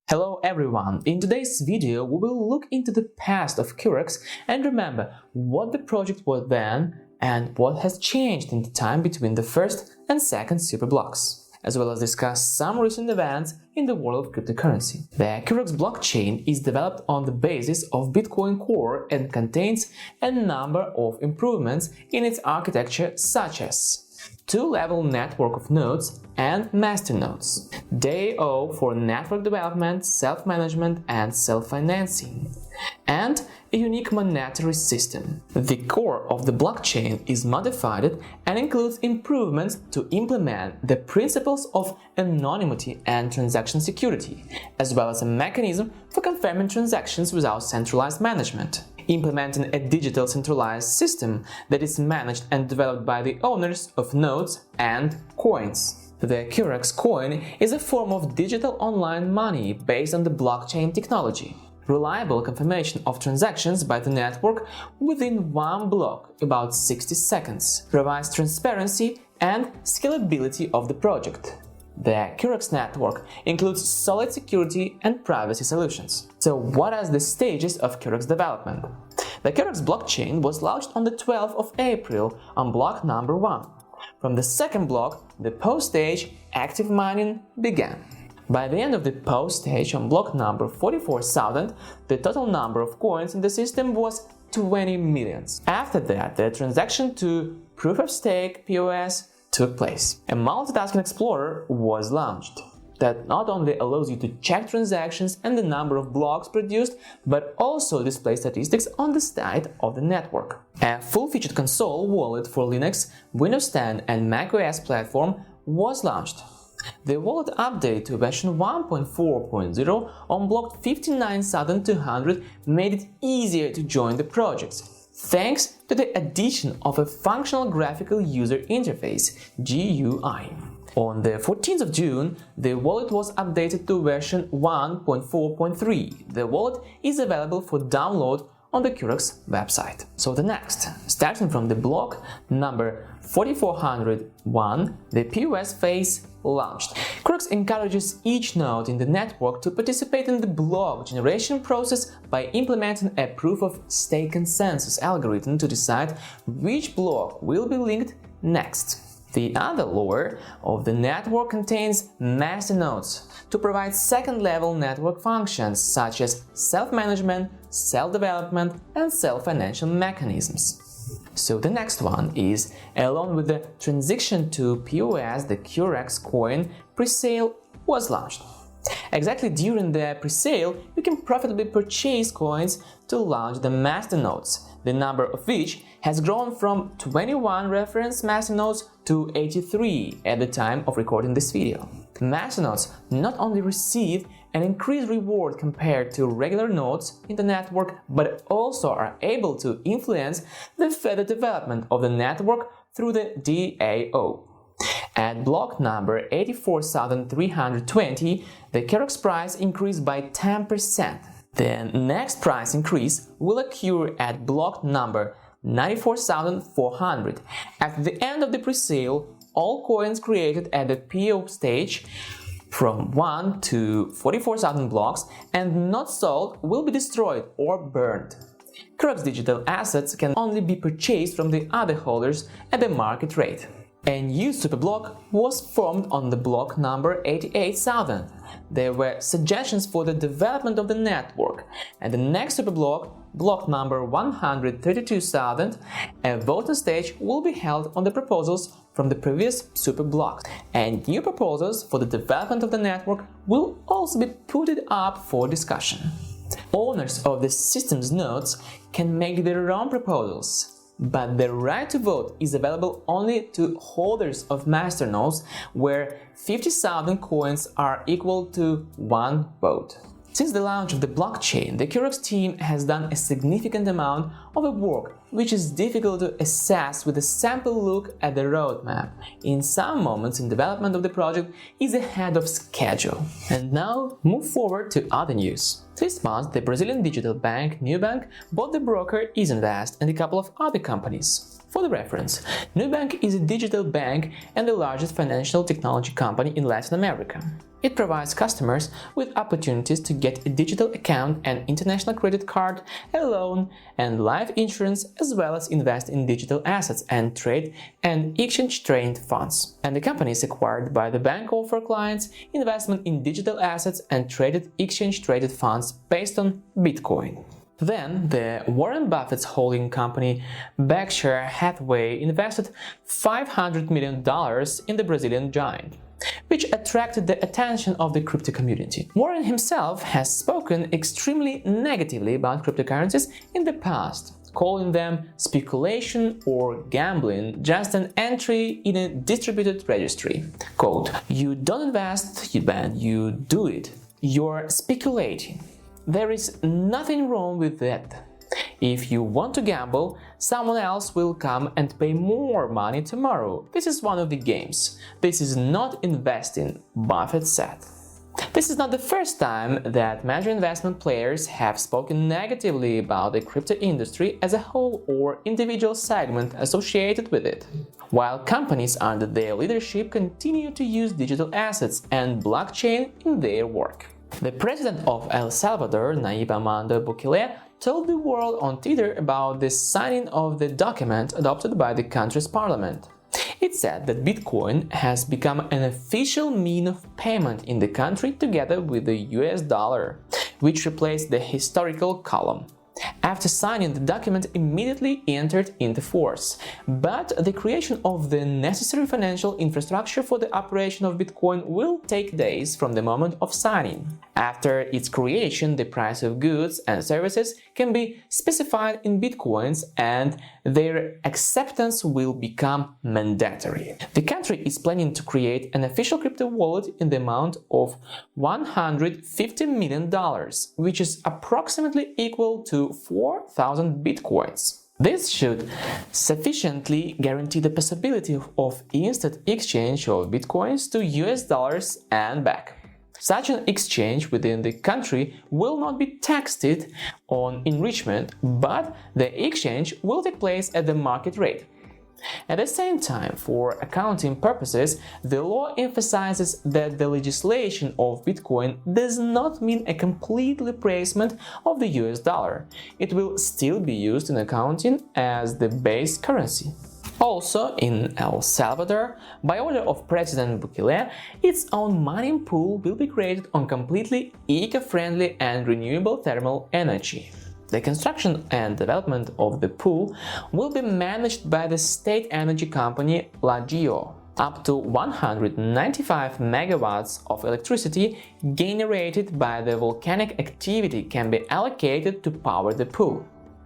Hello everyone! In today's video we will look into the past of QRAX and remember what the project was then and what has changed in the time between the first and second superblocks, as well as discuss some recent events in the world of cryptocurrency. The QRAX blockchain is developed on the basis of Bitcoin Core and contains a number of improvements in its architecture, such as two-level network of nodes and masternodes, DAO for network development, self-management and self-financing, and a unique monetary system. The core of the blockchain is modified and includes improvements to implement the principles of anonymity and transaction security, as well as a mechanism for confirming transactions without centralized management, implementing a digital centralized system that is managed and developed by the owners of nodes and coins. The QRAX coin is a form of digital online money based on the blockchain technology. Reliable confirmation of transactions by the network within one block, about 60 seconds, provides transparency and scalability of the project. The QRAX network includes solid security and privacy solutions. So what are the stages of QRAX development? The QRAX blockchain was launched on the 12th of April on block number 1. From the second block, the POS stage, active mining began. By the end of the POS stage on block number 44,000, the total number of coins in the system was 20 million. After that, the transaction to proof of stake POS took place. A multitasking explorer was launched that not only allows you to check transactions and the number of blocks produced, but also display statistics on the side of the network. A full-featured console wallet for Linux, Windows 10 and macOS platform was launched. The wallet update to version 1.4.0 on block 59,200 made it easier to join the project, thanks to the addition of a functional graphical user interface (GUI). On the 14th of June, the wallet was updated to version 1.4.3. The wallet is available for download on the QRAX website. So the next, starting from the block number 4401, the POS phase launched. QRAX encourages each node in the network to participate in the block generation process by implementing a proof-of-stake consensus algorithm to decide which block will be linked next. The other layer of the network contains masternodes to provide second-level network functions such as self-management, self-development and self-financial mechanisms. So the next one is, along with the transition to POS, the QRAX coin presale was launched. Exactly during the presale, you can profitably purchase coins to launch the masternodes, the number of which has grown from 21 reference masternodes to 83 at the time of recording this video. Masternodes not only receive an increased reward compared to regular nodes in the network, but also are able to influence the further development of the network through the DAO. At block number 84,320, the QRAX price increased by 10%. The next price increase will occur at block number 94,400. At the end of the presale, all coins created at the PO stage from 1 to 44,000 blocks and not sold will be destroyed or burned. QRAX digital assets can only be purchased from the other holders at the market rate. A new superblock was formed on the block number 88,000. There were suggestions for the development of the network, and the next superblock, block number 132,000, a voting stage will be held on the proposals from the previous superblocks, and new proposals for the development of the network will also be put up for discussion. Owners of the system's nodes can make their own proposals, but the right to vote is available only to holders of masternodes, where 50,000 coins are equal to 1 vote. Since the launch of the blockchain, the QRAX team has done a significant amount of work, which is difficult to assess with a sample look at the roadmap. In some moments in development of the project is ahead of schedule. And now move forward to other news. This month, the Brazilian digital bank Nubank bought the broker Isinvest and a couple of other companies. For the reference, Nubank is a digital bank and the largest financial technology company in Latin America. It provides customers with opportunities to get a digital account, an international credit card, a loan, and life insurance, as well as invest in digital assets and trade and exchange-traded funds. And the companies acquired by the bank offer clients investment in digital assets and traded exchange-traded funds based on Bitcoin. Then, the Warren Buffett's holding company Berkshire Hathaway invested $500 million in the Brazilian giant, which attracted the attention of the crypto community. Warren himself has spoken extremely negatively about cryptocurrencies in the past, calling them speculation or gambling, just an entry in a distributed registry. Quote, "You don't invest, you do it. You're speculating. There is nothing wrong with that. If you want to gamble, someone else will come and pay more money tomorrow. This is one of the games. This is not investing," Buffett said. This is not the first time that major investment players have spoken negatively about the crypto industry as a whole or individual segment associated with it, while companies under their leadership continue to use digital assets and blockchain in their work. The president of El Salvador, Nayib Armando Bukele, told the world on Twitter about the signing of the document adopted by the country's parliament. It said that Bitcoin has become an official means of payment in the country together with the US dollar, which replaced the historical column. After signing, the document immediately entered into force, but the creation of the necessary financial infrastructure for the operation of Bitcoin will take days from the moment of signing. After its creation, the price of goods and services can be specified in Bitcoins and their acceptance will become mandatory. The country is planning to create an official crypto wallet in the amount of $150 million, which is approximately equal to 4,000 Bitcoins. This should sufficiently guarantee the possibility of instant exchange of Bitcoins to US dollars and back. Such an exchange within the country will not be taxed on enrichment, but the exchange will take place at the market rate. At the same time, for accounting purposes, the law emphasizes that the legislation of Bitcoin does not mean a complete replacement of the US dollar. It will still be used in accounting as the base currency. Also, in El Salvador, by order of President Bukele, its own mining pool will be created on completely eco-friendly and renewable thermal energy. The construction and development of the pool will be managed by the state energy company LaGio. Up to 195 megawatts of electricity generated by the volcanic activity can be allocated to power the pool.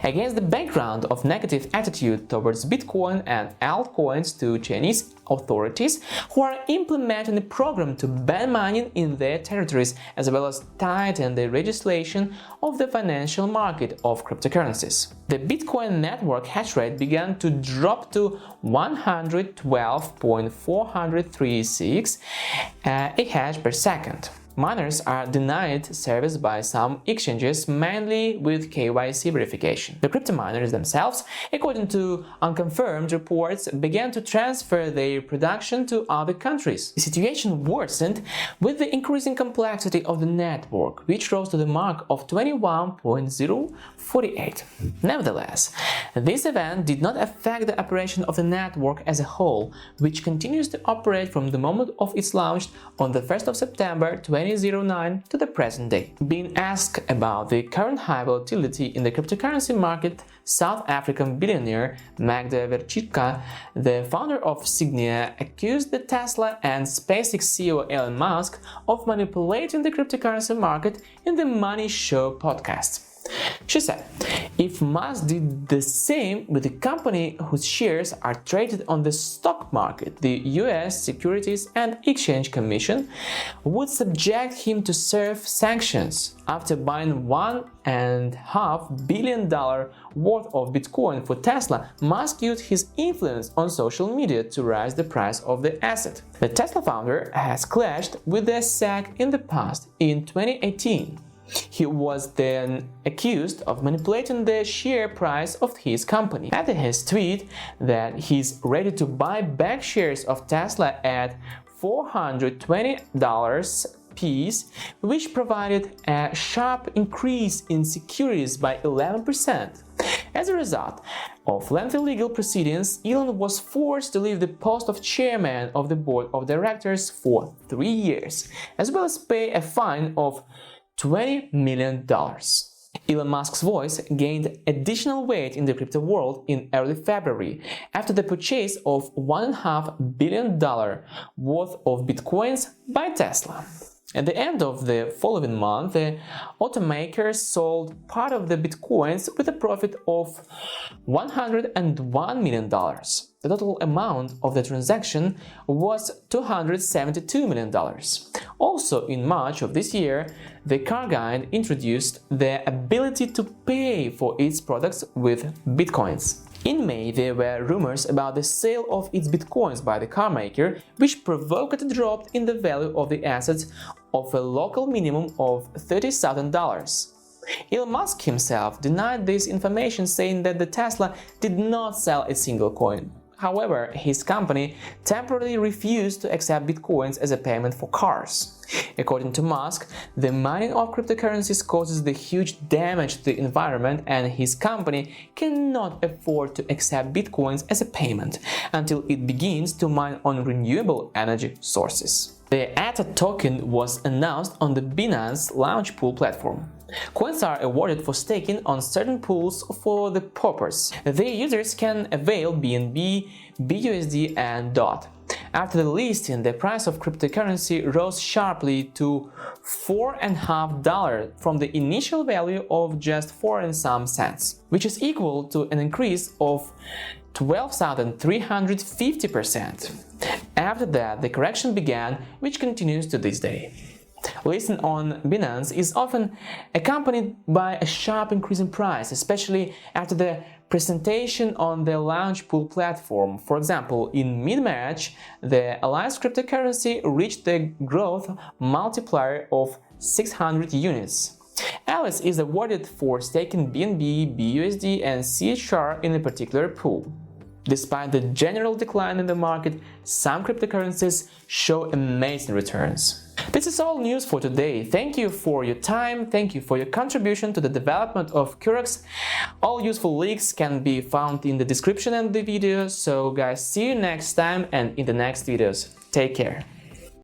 Against the background of negative attitude towards Bitcoin and altcoins to Chinese authorities, who are implementing a program to ban mining in their territories as well as tighten the legislation of the financial market of cryptocurrencies. The Bitcoin network hash rate began to drop to 112.436 a hash per second. Miners are denied service by some exchanges, mainly with KYC verification. The crypto miners themselves, according to unconfirmed reports, began to transfer their production to other countries. The situation worsened with the increasing complexity of the network, which rose to the mark of 21.048. Nevertheless, this event did not affect the operation of the network as a whole, which continues to operate from the moment of its launch on the 1st of September 2009 to the present day. Being asked about the current high volatility in the cryptocurrency market, South African billionaire Magda Verchika, the founder of Signia, accused the Tesla and SpaceX CEO Elon Musk of manipulating the cryptocurrency market in the Money Show podcast. She said, if Musk did the same with the company whose shares are traded on the stock market, the US Securities and Exchange Commission would subject him to serve sanctions. After buying $1.5 billion worth of Bitcoin for Tesla, Musk used his influence on social media to raise the price of the asset. The Tesla founder has clashed with the SEC in the past. In 2018, He was then accused of manipulating the share price of his company. After his tweet that he's ready to buy back shares of Tesla at $420 piece, which provided a sharp increase in securities by 11%. As a result of lengthy legal proceedings, Elon was forced to leave the post of chairman of the board of directors for 3 years, as well as pay a fine of $20 million. Elon Musk's voice gained additional weight in the crypto world in early February after the purchase of $1.5 billion worth of bitcoins by Tesla. At the end of the following month, the automaker sold part of the bitcoins with a profit of $101 million. The total amount of the transaction was $272 million. Also, in March of this year, the car guide introduced the ability to pay for its products with bitcoins. In May, there were rumors about the sale of its bitcoins by the carmaker, which provoked a drop in the value of the assets of a local minimum of $30,000. Elon Musk himself denied this information, saying that the Tesla did not sell a single coin. However, his company temporarily refused to accept bitcoins as a payment for cars. According to Musk, the mining of cryptocurrencies causes the huge damage to the environment, and his company cannot afford to accept bitcoins as a payment until it begins to mine on renewable energy sources. The ATA token was announced on the Binance Launch Pool platform. Coins are awarded for staking on certain pools for the purpose. The users can avail BNB, BUSD, and DOT. After the listing, the price of cryptocurrency rose sharply to $4.50 from the initial value of just 4 and some cents, which is equal to an increase of 12,350%. After that, the correction began, which continues to this day. Listing on Binance is often accompanied by a sharp increase in price, especially after the presentation on the Launch Pool platform. For example, in mid-March, the Alliance cryptocurrency reached the growth multiplier of 600 units. Alice is awarded for staking BNB, BUSD, and CHR in a particular pool. Despite the general decline in the market, some cryptocurrencies show amazing returns. This is all news for today. Thank you for your time, thank you for your contribution to the development of QRAX. All useful links can be found in the description of the video. So guys, see you next time and in the next videos. Take care.